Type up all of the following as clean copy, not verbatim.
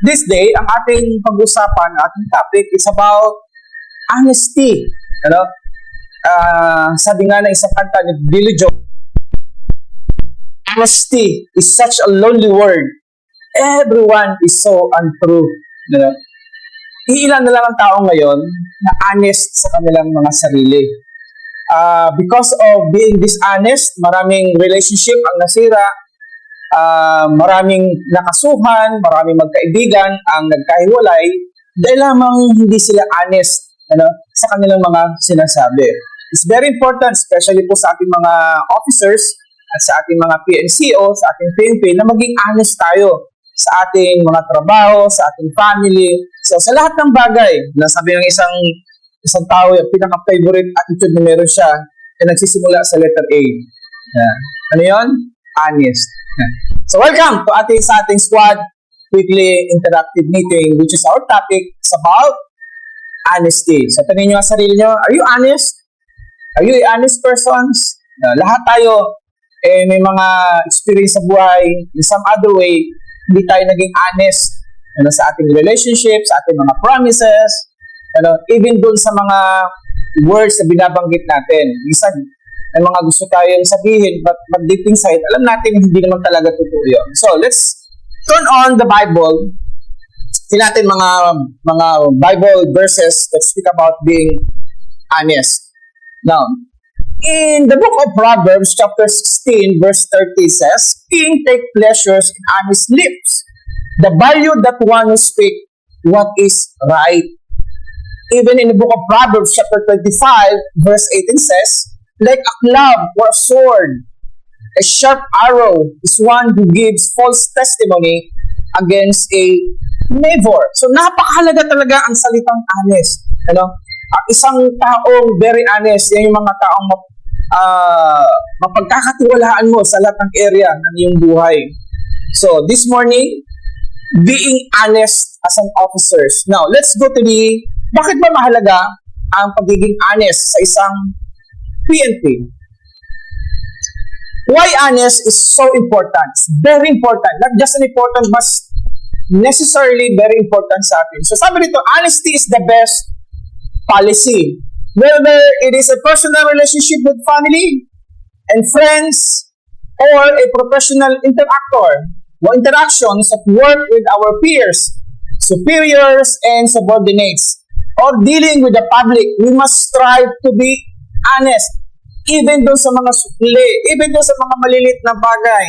This day, ang ating pag-usapan, ating topic is about honesty. Ano? Sabi nga ng isang kanta ni Billy Joel, honesty is such a lonely word. Everyone is so untrue. Ano? Iilan na lang ang tao ngayon na honest sa kanilang mga sarili. Because of being dishonest, maraming relationship ang nasira, maraming nakasuhan, maraming magkaibigan ang nagkahiwalay dahil lamang hindi sila honest sa kanilang mga sinasabi. It's very important, especially po sa ating mga officers at sa ating mga PNCO, sa ating PNP, na maging honest tayo sa ating mga trabaho, sa ating family. So sa lahat ng bagay, nasabi ng isang tao, yung pinaka-favorite attitude na meron siya, ay nagsisimula sa letter A. Yeah. Ano yun? Honest. Yeah. So welcome to sa ating squad weekly interactive meeting, which is our topic. It's about honesty. So tanongin nyo ang sarili nyo, are you honest? Are you a honest persons? Lahat tayo may mga experience sa buhay in some other way, hindi tayo naging honest sa ating relationships, sa ating mga promises, even dun sa mga words na binabanggit natin. Minsan, may mga gusto tayong sabihin, but deep inside, alam natin hindi naman talaga totoo yun. So, let's turn on the Bible. Tingnan natin mga Bible verses that speak about being honest. Now, in the book of Proverbs, chapter 16, verse 30 says, "King take pleasures in honest lips. The value that one who speak what is right." Even in the book of Proverbs, chapter 25, verse 18 says, "Like a club or a sword, a sharp arrow is one who gives false testimony against a neighbor." So, napakahalaga talaga ang salitang honest. Isang taong very honest, yan yung mga taong mapagkakatiwalaan mo sa lahat ng area ng iyong buhay. So, this morning, being honest as an officers. Now, let's go to bakit ba mahalaga ang pagiging honest sa isang PNP? Why honest is so important? It's very important. Not just an important, but necessarily very important sa atin. So, sabi nito, honesty is the best policy. Whether it is a personal relationship with family and friends or a professional interactions at work with our peers, superiors, and subordinates, or dealing with the public, we must strive to be honest. Even doon sa mga sukli, even doon sa mga malilit na bagay.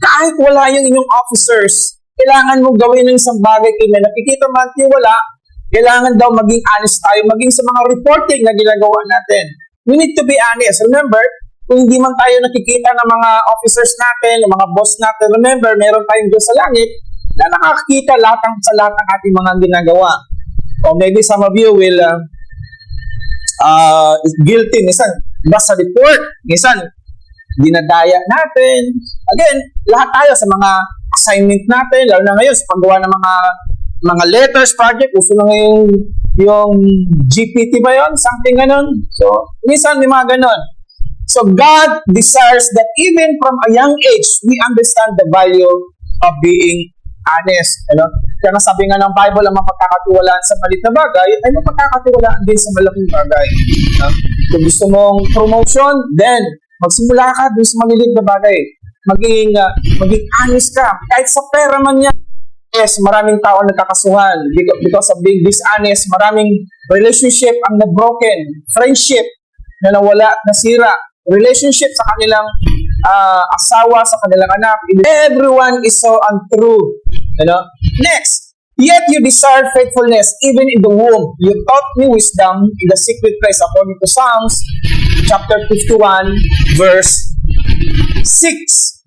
Kahit wala yung inyong officers, kailangan mo gawin ng isang bagay kaya nakikita man wala, kailangan daw maging honest tayo, maging sa mga reporting na ginagawa natin. We need to be honest. Remember, kung hindi man tayo nakikita ng mga officers natin, ng mga boss natin, remember, meron tayong Diyos sa langit na nakakita sa lahat ng ating mga ginagawa. Or maybe some of you will guilty. Minsan, basta report. Minsan, dinadaya natin. Again, lahat tayo sa mga assignment natin, lalo na ngayon sa paggawa ng mga letters project, uso na ngayon yung GPT ba yun? Something ganon. So, minsan may mga ganon. So, God desires that even from a young age, we understand the value of being honest. Kaya sabi nga ng Bible, ang mapagkakatiwalaan sa maliit na bagay ay mapagkakatiwalaan din sa malaking bagay. Kung gusto mong promotion, then magsimula ka dun sa maliliit na bagay. Maging honest ka. Kahit sa pera man yan. Yes, maraming tao nagkakasuhan because of being dishonest. Maraming relationship ang na-broken. Friendship na nawala at nasira. Relationship sa kanilang asawa, sa kanilang anak. Everyone is so untrue. Next, yet you desire faithfulness even in the womb. You taught me wisdom in the secret place, according to Psalms chapter 51, verse 6.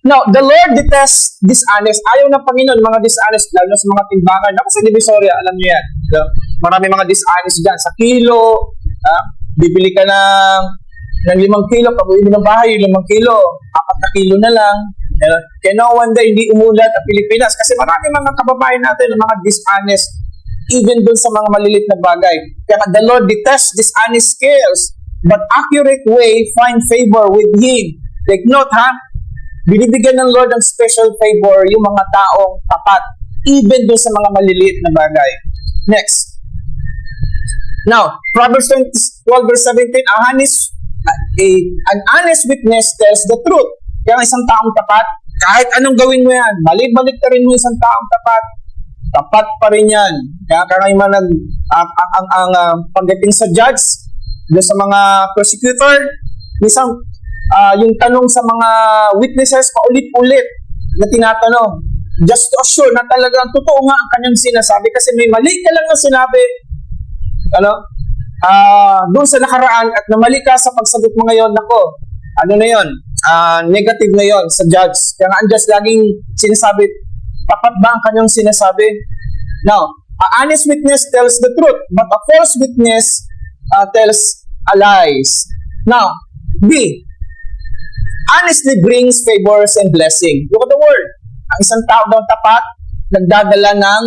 Now, the Lord detests dishonest. Ayaw ng Panginoon mga dishonest, lalo sa mga timbangan. Ako sa Divisoria, alam niyo yan. Marami mga dishonest dyan. Sa kilo, bibili ka ng 5 kilo, pag uwi mo ng bahay, 5 kilo, 4 na kilo na lang. Kaya no wonder hindi umulat ang Pilipinas kasi marami mga kababayan natin ng mga dishonest even dun sa mga malilit na bagay. Kaya the Lord detests dishonest scales, but accurate way find favor with Him. Take note, ha? Binibigyan ng Lord ng special favor yung mga taong tapat, even doon sa mga maliliit na bagay. Next. Now, Proverbs 12 verse 17, an honest witness tells the truth. Kaya ang isang taong tapat, kahit anong gawin mo yan, balik-balik ka rin mo isang taong tapat, tapat pa rin yan. Kaya ngayon pagdating sa judge, doon sa mga prosecutor, isang yung tanong sa mga witnesses paulit-ulit na tinatanong, just to assure na talagang totoo nga ang kanyang sinasabi kasi may mali ka lang na sinabi, doon sa nakaraan at namali ka sa pagsagot mo ngayon, nako, ano na yun, negative na yun sa judge. Kaya nga ang judge laging sinasabi, tapat ba ang kanyang sinasabi? Now, an honest witness tells the truth, but a false witness tells a lies. Now, B, honestly brings favors and blessing. Look at the word. Ang isang tao daw tapat, nagdadala ng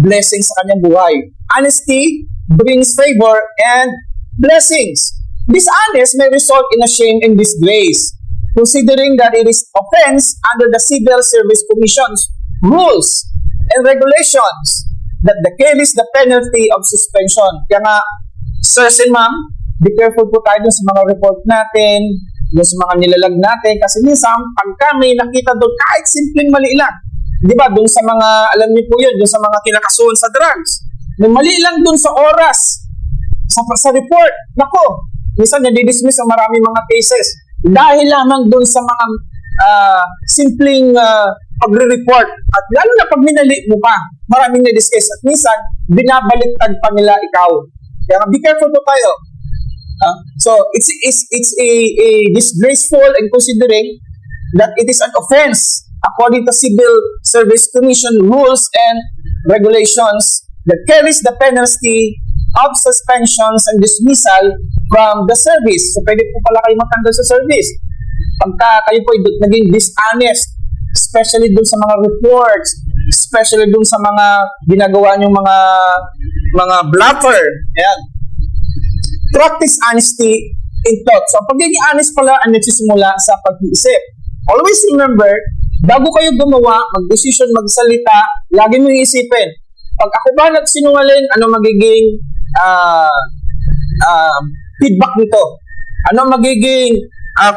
blessing sa kanyang buhay. Honesty brings favor and blessings. Dishonest may result in a shame and disgrace, considering that it is offense under the Civil Service Commission's rules and regulations that carries the penalty of suspension. Kaya nga, sirs and ma'am, be careful po tayo sa mga report natin, doon sa mga nilalag natin, kasi minsan, pagka may nakita doon, kahit simpleng mali lang, di ba, doon sa mga, alam niyo po yun, doon sa mga kinakasuhan sa drugs, may mali lang doon sa oras, sa report, nako, minsan nadidismiss ang maraming mga cases, dahil lamang doon sa mga simpleng pagre-report, at lalo na pag minali mo pa, maraming na-discuss, at minsan, binabaliktad pa nila ikaw. Kaya be careful po tayo. So it's a disgraceful and considering that it is an offense according to Civil Service Commission rules and regulations that carries the penalty of suspensions and dismissal from the service. So pwede po pala kayo matanggal sa service pagka kayo po naging dishonest, especially dun sa mga reports, especially dun sa mga ginagawa niyong mga bluffer. Ayan. Practice honesty in thought. So, pagiging honest pala ang nagsisimula sa pag-iisip. Always remember, bago kayo gumawa, mag-decision, magsalita, lagi mo iisipin, pag ako ba nagsinungaling, ano magiging feedback nito? Ano magiging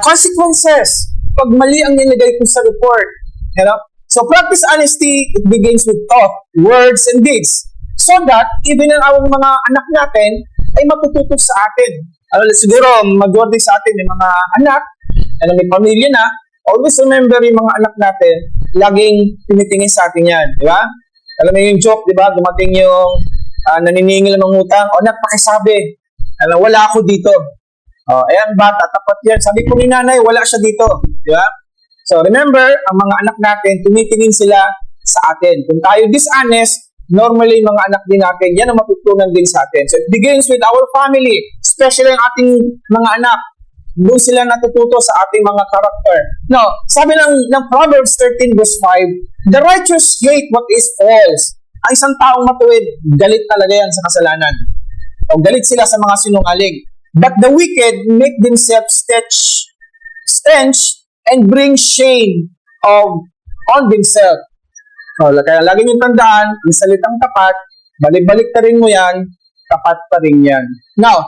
consequences pag mali ang nilagay ko sa report? You know? So, practice honesty, it begins with thought, words, and deeds. So that, even ang mga anak natin, ay matututo sa atin. Siguro, majority sa atin yung mga anak, may pamilya na, always remember yung mga anak natin, laging tinitingin sa atin yan, di ba? Alam mo yung joke, di ba? Dumating yung naniningil ng utang, anak, pakisabi, wala ako dito. Ayan, bata, tapat yan. Sabi ko ni nanay, wala siya dito, di ba? So, remember, ang mga anak natin, tumitingin sila sa atin. Kung tayo dishonest, normally, mga anak din natin, yan ang matutunan din sa atin. So, it begins with our family, especially ang ating mga anak. Doon sila natututo sa ating mga character. Now, sabi ng Proverbs 13 verse 5, the righteous hate what is false. Ang isang taong matuwid, galit talaga yan sa kasalanan. O galit sila sa mga sinungaling. But the wicked make themselves stench and bring shame on themselves. Kaya lagi niyong tandaan, ang salitang tapat, balik-balik ta rin mo yan, tapat pa rin yan. Now,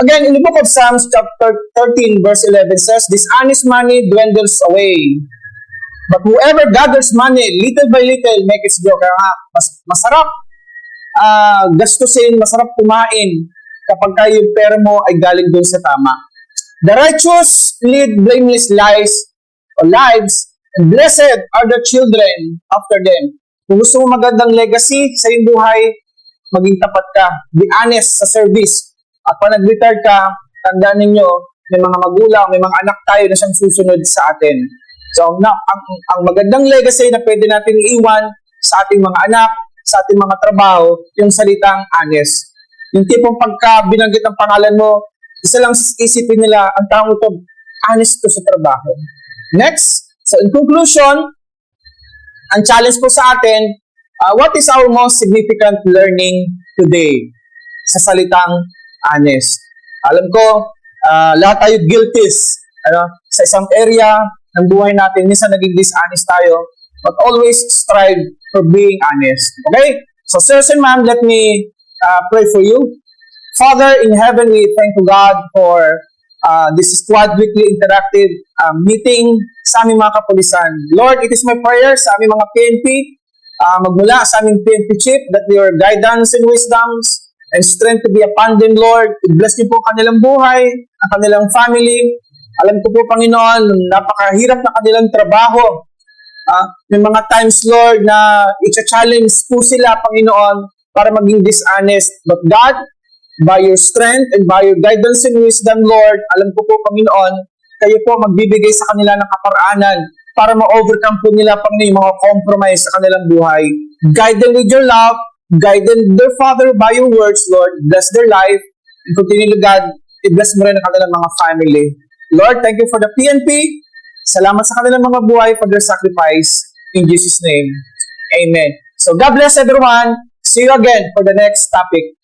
again, in the book of Psalms, chapter 13, verse 11 says, dishonest money dwindles away. But whoever gathers money, little by little, makes it grow. Kaya masarap gastusin, masarap kumain kapag yung pera mo ay galing doon sa tama. The righteous lead blameless lives, and blessed are the children after them. Kung gusto mo magandang legacy sa iyong buhay, maging tapat ka. Be honest sa service. At pag nag-retire ka, tandaan ninyo, may mga magulang, may mga anak tayo na siyang susunod sa atin. So, ang magandang legacy na pwede natin iiwan sa ating mga anak, sa ating mga trabaho, yung salitang honest. Yung tipong pagka binanggit ang pangalan mo, isa lang isipin nila, ang taong ito, honest to sa trabaho. Next, so in conclusion, ang challenge po sa atin, what is our most significant learning today sa salitang honest? Alam ko, lahat tayo guilty sa isang area, ng buhay natin. Minsan naging dishonest tayo, but always strive for being honest. Okay? So, sirs and ma'am, let me pray for you. Father in heaven, we thank you, God, for this Squad Weekly Interactive meeting sa aming mga kapulisan. Lord, it is my prayer sa aming mga PNP, magmula sa aming PNP Chief, that your guidance and wisdoms and strength to be upon them, Lord. I-bless niyo po kanilang buhay, ang kanilang family. Alam ko po, Panginoon, napakahirap na kanilang trabaho. May mga times, Lord, na i-challenge po sila, Panginoon, para maging dishonest. But God, by your strength and by your guidance and wisdom, Lord, alam ko po, Panginoon, kayo po magbibigay sa kanila ng kaparaanan para ma-overcome po nila, Panginoon, yung mga compromise sa kanilang buhay. Guide them with your love. Guide them, their Father, by your words, Lord. Bless their life. And continue, God, i-bless mo rin ang kanilang mga family. Lord, thank you for the PNP. Salamat sa kanilang mga buhay for their sacrifice. In Jesus' name, amen. So, God bless everyone. See you again for the next topic.